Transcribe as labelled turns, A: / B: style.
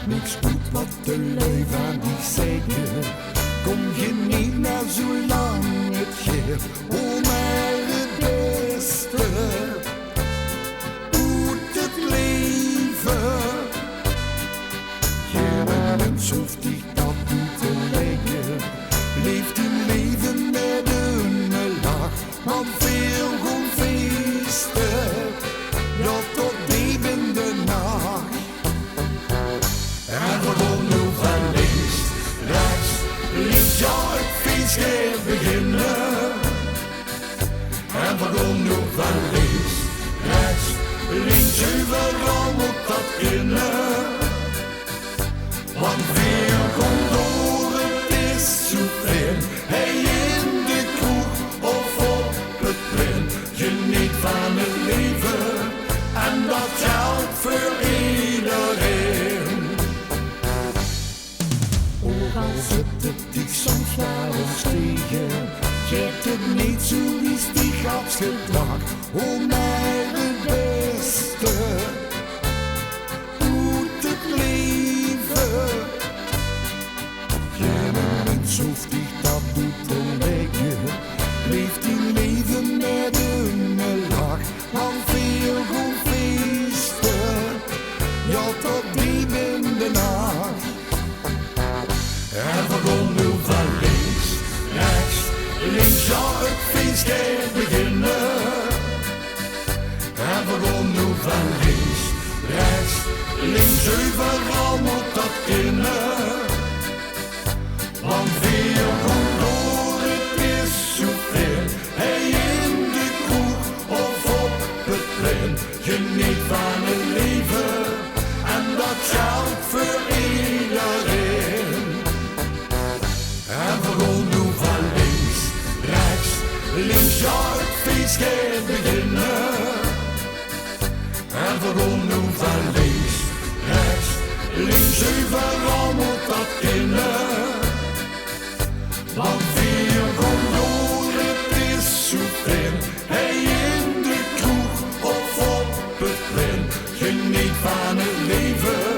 A: niks goed wat de lui van die zeggen. Kom je niet naar zolang het geeft, oh maar het beste. Moet het leven. Geen mens hoeft zich dat toe te leggen. Leeft een leven met een lach, want veel gewoon feesten. Ja, tot diep de nacht. En gewoon nu van links, rechts, links, ja, het feest gaat beginnen. En gewoon nu van links, rechts, links, overal moet dat kunnen. Want veel komt door, het is zo fijn. Hey, in de kroeg of op het plein, geniet van het leven. En dat geldt voor iedereen. Ook al zit het dich soms wel eens tegen, geeft het niet zo liefstig als gedrag. Oh, maar het beste moet het leven. Geen mens hoeft zich dat toe te leggen. Leeft in leven met een lach, want veel goed feesten, ja, tot diep in de nacht. En gewoon nu van links, rechts, links, ja, het feest gaat beginnen. En gewoon nu van links, rechts, links, overal moet dat kunnen. Want veel komt door, het is zo fijn. Hey, in de kroeg of op het plein, geniet van het leven. En dat geldt voor iedereen. En gewoon nu van links, rechts, links, ja, het feest gaat beginnen. En gewoon nu van links, rechts, links, overal moet dat kunnen. Want veel komt door, het is zo fijn. Hey, in de kroeg of op het plein, geniet van het leven.